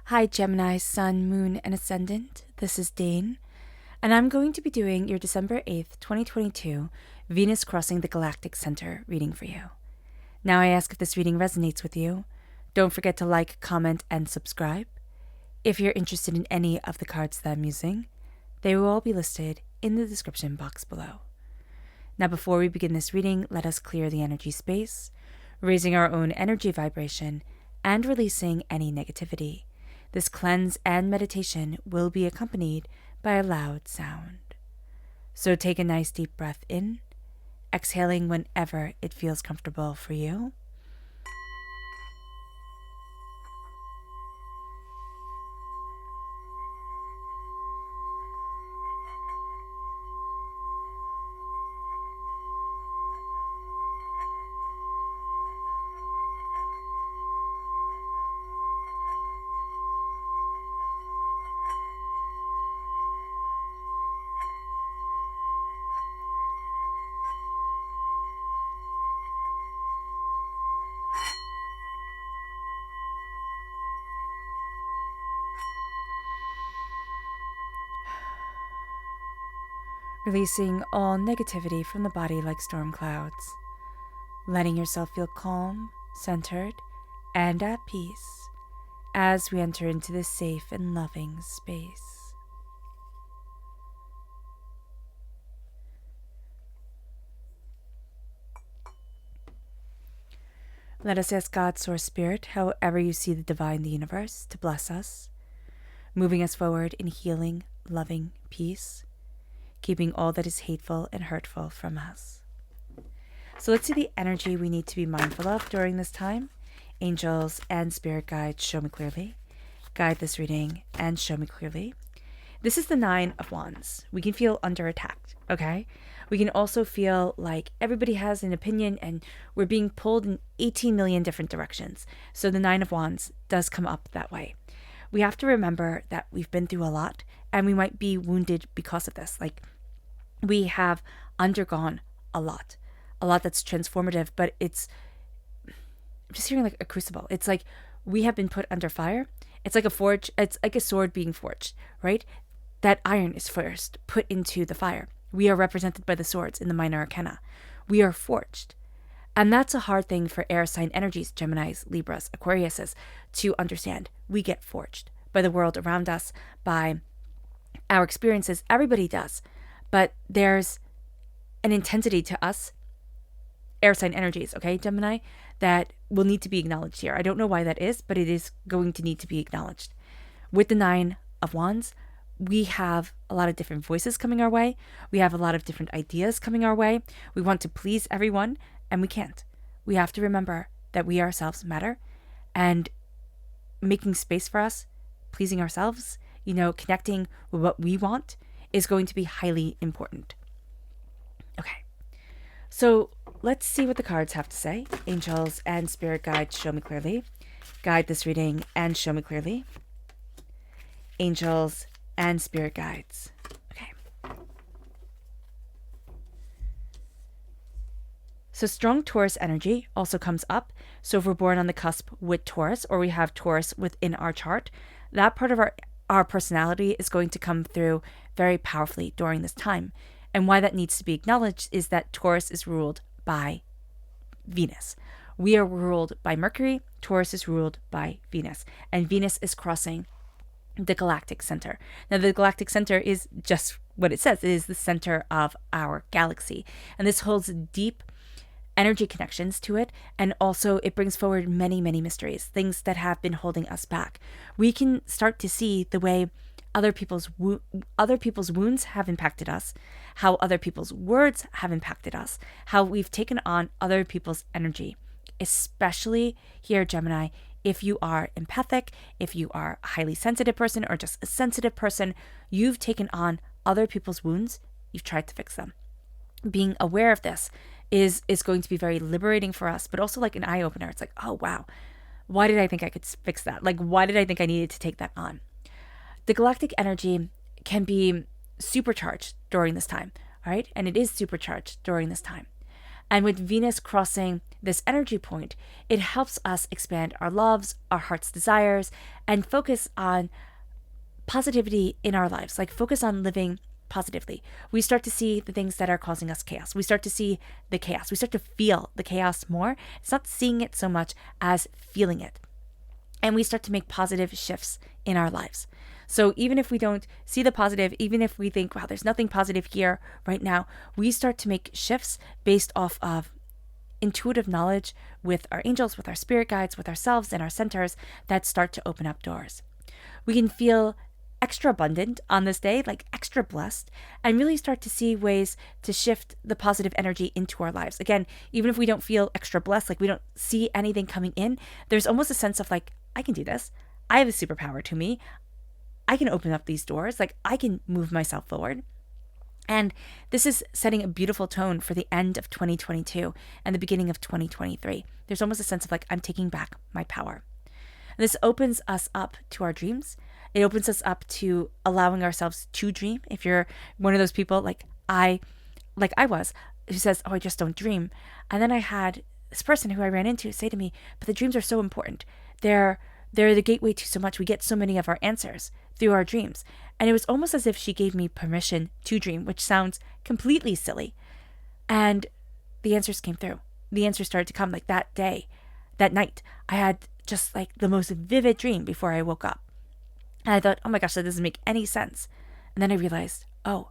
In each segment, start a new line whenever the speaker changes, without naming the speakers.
Hi Gemini, Sun, Moon, and Ascendant. This is Dane, and I'm going to be doing your December 8th, 2022 Venus Crossing the Galactic Center reading for you. Now I ask if this reading resonates with you. Don't forget to like, comment, and subscribe. If you're interested in any of the cards that I'm using, they will all be listed in the description box below. Now before we begin this reading, let us clear the energy space, raising our own energy vibration and releasing any negativity. This cleanse and meditation will be accompanied by a loud sound. So take a nice deep breath in, exhaling whenever it feels comfortable for you. Releasing all negativity from the body like storm clouds. Letting yourself feel calm, centered, and at peace as we enter into this safe and loving space. Let us ask God, Source Spirit, however you see the divine, the universe, to bless us, moving us forward in healing, loving peace, keeping all that is hateful and hurtful from us. So let's see the energy we need to be mindful of during this time. Angels and spirit guides, show me clearly. Guide this reading and show me clearly. This is the 9 of Wands. We can feel under attack, okay? We can also feel like everybody has an opinion and we're being pulled in 18 million different directions. So the 9 of Wands does come up that way. We have to remember that we've been through a lot and we might be wounded because of this. Like, we have undergone a lot that's transformative, but I'm just hearing like a crucible. It's like we have been put under fire. It's like a sword being forged, right? That iron is first put into the fire. We are represented by the swords in the minor arcana. We are forged. And that's a hard thing for air sign energies, Geminis, Libras, Aquariuses, to understand. We get forged by the world around us, by our experiences. Everybody does. But there's an intensity to us, air sign energies, okay, Gemini, that will need to be acknowledged here. I don't know why that is, but it is going to need to be acknowledged. With the 9 of Wands, we have a lot of different voices coming our way. We have a lot of different ideas coming our way. We want to please everyone, and we can't. We have to remember that we ourselves matter, and making space for us, pleasing ourselves, connecting with what we want is going to be highly important. Okay, so let's see what the cards have to say. Angels and spirit guides, show me clearly. Guide this reading and show me clearly. Angels and spirit guides. Okay. So strong Taurus energy also comes up. So if we're born on the cusp with Taurus, or we have Taurus within our chart, that part of our personality is going to come through very powerfully during this time. And why that needs to be acknowledged is that Taurus is ruled by Venus. We are ruled by Mercury. Taurus is ruled by Venus. And Venus is crossing the galactic center. Now, the galactic center is just what it says. It is the center of our galaxy. And this holds deep energy connections to it. And also it brings forward many, many mysteries, things that have been holding us back. We can start to see the way other people's wounds have impacted us, how other people's words have impacted us, how we've taken on other people's energy, especially here, Gemini. If you are empathic, if you are a highly sensitive person or just a sensitive person, you've taken on other people's wounds, you've tried to fix them. Being aware of this is going to be very liberating for us, but also like an eye-opener. It's like, oh, wow, why did I think I could fix that? Like, why did I think I needed to take that on? The galactic energy can be supercharged during this time, all right? And it is supercharged during this time. And with Venus crossing this energy point, it helps us expand our loves, our heart's desires, and focus on positivity in our lives, like focus on living positively. We start to see the things that are causing us chaos. We start to see the chaos. We start to feel the chaos more. It's not seeing it so much as feeling it. And we start to make positive shifts in our lives. So even if we don't see the positive, even if we think, wow, there's nothing positive here right now, we start to make shifts based off of intuitive knowledge with our angels, with our spirit guides, with ourselves and our centers that start to open up doors. We can feel extra abundant on this day, like extra blessed, and really start to see ways to shift the positive energy into our lives. Again, even if we don't feel extra blessed, like we don't see anything coming in, there's almost a sense of like, I can do this. I have a superpower to me. I can open up these doors. Like I can move myself forward. And this is setting a beautiful tone for the end of 2022 and the beginning of 2023. There's almost a sense of like, I'm taking back my power. And this opens us up to our dreams. It opens us up to allowing ourselves to dream. If you're one of those people like I was, who says, oh, I just don't dream. And then I had this person who I ran into say to me, but the dreams are so important. They're the gateway to so much. We get so many of our answers through our dreams. And it was almost as if she gave me permission to dream, which sounds completely silly. And the answers came through. The answers started to come like that day, that night. I had just like the most vivid dream before I woke up. And I thought, oh my gosh, that doesn't make any sense. And then I realized, oh,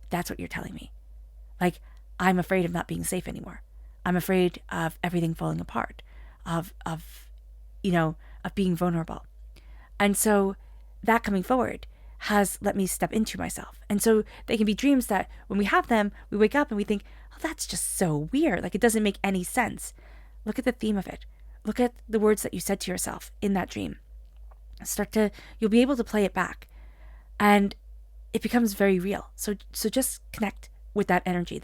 that's what you're telling me. Like, I'm afraid of not being safe anymore. I'm afraid of everything falling apart, of being vulnerable. And so that coming forward has let me step into myself. And so they can be dreams that when we have them, we wake up and we think, oh, that's just so weird. Like, it doesn't make any sense. Look at the theme of it. Look at the words that you said to yourself in that dream. You'll be able to play it back and it becomes very real. So just connect with that energy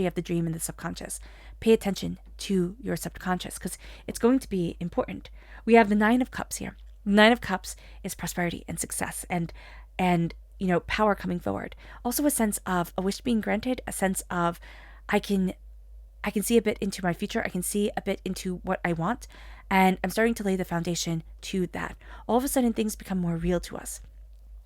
of the dream and the subconscious. Pay attention to your subconscious because it's going to be important. We have the 9 of Cups here. The 9 of Cups is prosperity and success and power coming forward. Also a sense of a wish being granted, a sense of I can see a bit into my future. I can see a bit into what I want. And I'm starting to lay the foundation to that. All of a sudden, things become more real to us.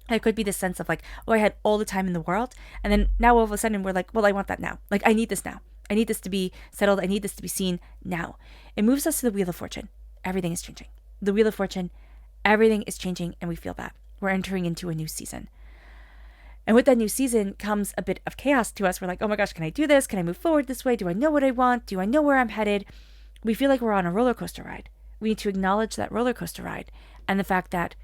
It could be this sense of like, oh, I had all the time in the world. And then now all of a sudden we're like, well, I want that now. Like, I need this now. I need this to be settled. I need this to be seen now. It moves us to the Wheel of Fortune. Everything is changing. The Wheel of Fortune, everything is changing. And we feel that. We're entering into a new season. And with that new season comes a bit of chaos to us. We're like, oh my gosh, can I do this? Can I move forward this way? Do I know what I want? Do I know where I'm headed? We feel like we're on a roller coaster ride. We need to acknowledge that roller coaster ride and the fact that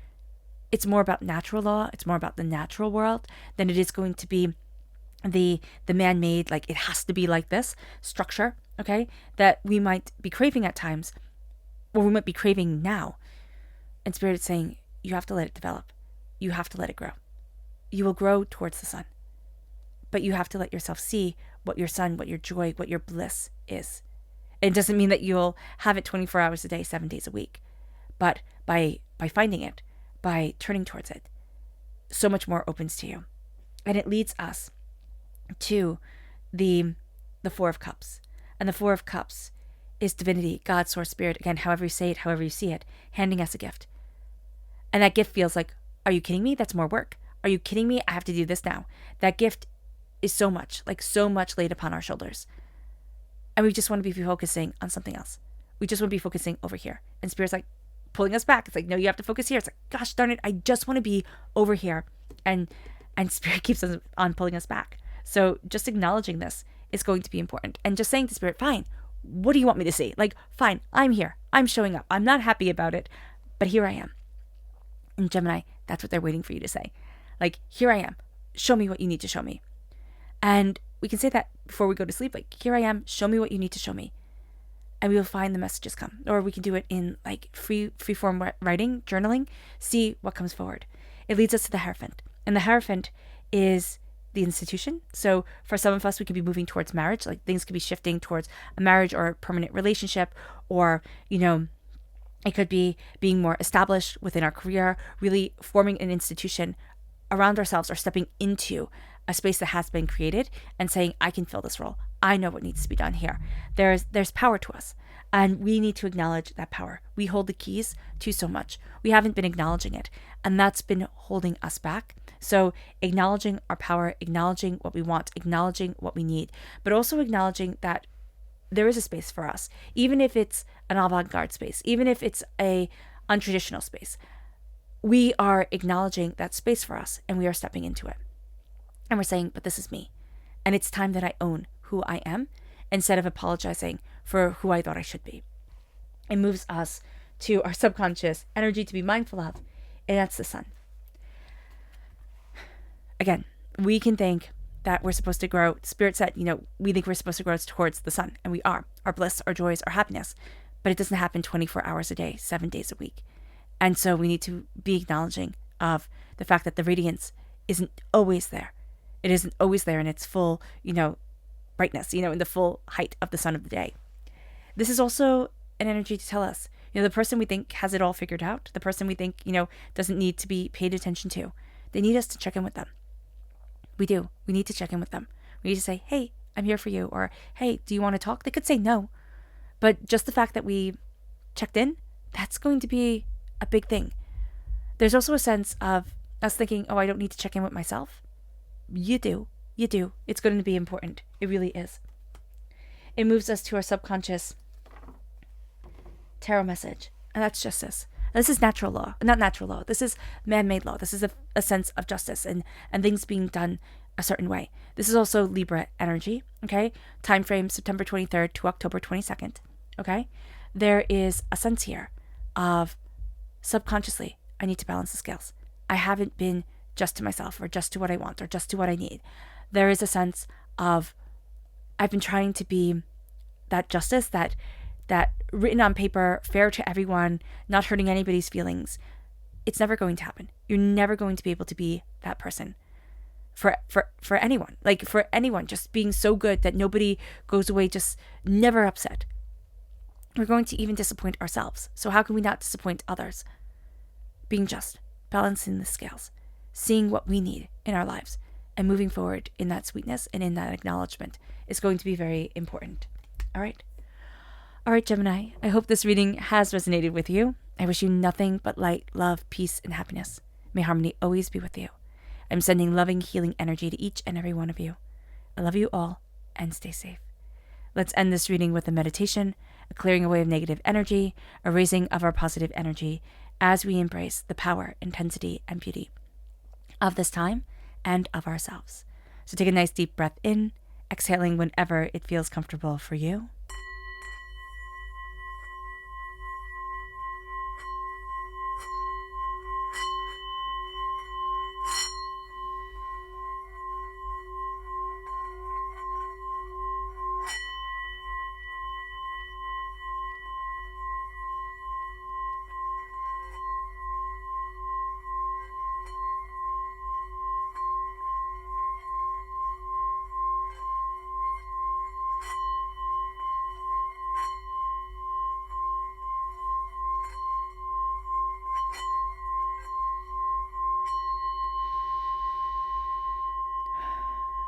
it's more about natural law. It's more about the natural world than it is going to be the man-made, like it has to be like this structure, okay, that we might be craving at times, or we might be craving now. And Spirit is saying, you have to let it develop. You have to let it grow. You will grow towards the sun. But you have to let yourself see what your sun, what your joy, what your bliss is. It doesn't mean that you'll have it 24 hours a day, 7 days a week. But by finding it, by turning towards it, so much more opens to you. And it leads us to the 4 of Cups. And the 4 of Cups is divinity, God, source, spirit, again, however you say it, however you see it, handing us a gift. And that gift feels like, are you kidding me? That's more work. Are you kidding me? I have to do this now. That gift is so much laid upon our shoulders. And we just want to be focusing on something else. We just want to be focusing over here. And Spirit's like pulling us back. It's like, no, you have to focus here. It's like, gosh darn it, I just want to be over here. And Spirit keeps on pulling us back. So just acknowledging this is going to be important. And just saying to Spirit, fine, what do you want me to see? Like, fine, I'm here. I'm showing up. I'm not happy about it, but here I am. And Gemini, that's what they're waiting for you to say. Like, here I am. Show me what you need to show me. And we can say that before we go to sleep, like, here I am, show me what you need to show me. And we will find the messages come. Or we can do it in like free form writing, journaling, see what comes forward. It leads us to the Hierophant. And the Hierophant is the institution. So for some of us, we could be moving towards marriage, like things could be shifting towards a marriage or a permanent relationship, or, it could be being more established within our career, really forming an institution around ourselves or stepping into a space that has been created and saying, I can fill this role. I know what needs to be done here. There's power to us. And we need to acknowledge that power. We hold the keys to so much. We haven't been acknowledging it, and that's been holding us back. So acknowledging our power, acknowledging what we want, acknowledging what we need, but also acknowledging that there is a space for us, even if it's an avant-garde space, even if it's a untraditional space. We are acknowledging that space for us, and we are stepping into it. And we're saying, but this is me. And it's time that I own who I am instead of apologizing for who I thought I should be. It moves us to our subconscious energy to be mindful of, and that's the sun. Again, we can think that we're supposed to grow. Spirit said, we think we're supposed to grow towards the sun, and we are. Our bliss, our joys, our happiness. But it doesn't happen 24 hours a day, 7 days a week. And so we need to be acknowledging of the fact that the radiance isn't always there. It isn't always there in its full, brightness, in the full height of the sun of the day. This is also an energy to tell us, the person we think has it all figured out, the person we think, doesn't need to be paid attention to, they need us to check in with them. We do. We need to check in with them. We need to say, hey, I'm here for you. Or, hey, do you want to talk? They could say no. But just the fact that we checked in, that's going to be a big thing. There's also a sense of us thinking, oh, I don't need to check in with myself. You do. You do. It's going to be important. It really is. It moves us to our subconscious tarot message. And that's justice. This is natural law. Not natural law. This is man-made law. This is a sense of justice and things being done a certain way. This is also Libra energy. Okay. Time frame September 23rd to October 22nd. Okay. There is a sense here of subconsciously, I need to balance the scales. I haven't been just to myself or just to what I want or just to what I need. There is a sense of I've been trying to be that justice, that written on paper, fair to everyone, not hurting anybody's feelings. It's never going to happen. You're never going to be able to be that person for anyone. Like for anyone, just being so good that nobody goes away just never upset. We're going to even disappoint ourselves. So how can we not disappoint others? Being just, balancing the scales, seeing what we need in our lives, and moving forward in that sweetness and in that acknowledgement is going to be very important. All right. All right, Gemini, I hope this reading has resonated with you. I wish you nothing but light, love, peace, and happiness. May harmony always be with you. I'm sending loving, healing energy to each and every one of you. I love you all, and stay safe. Let's end this reading with a meditation, a clearing away of negative energy, a raising of our positive energy as we embrace the power, intensity, and beauty of this time and of ourselves. So take a nice deep breath in, exhaling whenever it feels comfortable for you.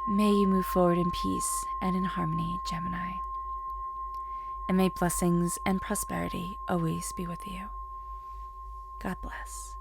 May you move forward in peace and in harmony, Gemini. And may blessings and prosperity always be with you. God bless.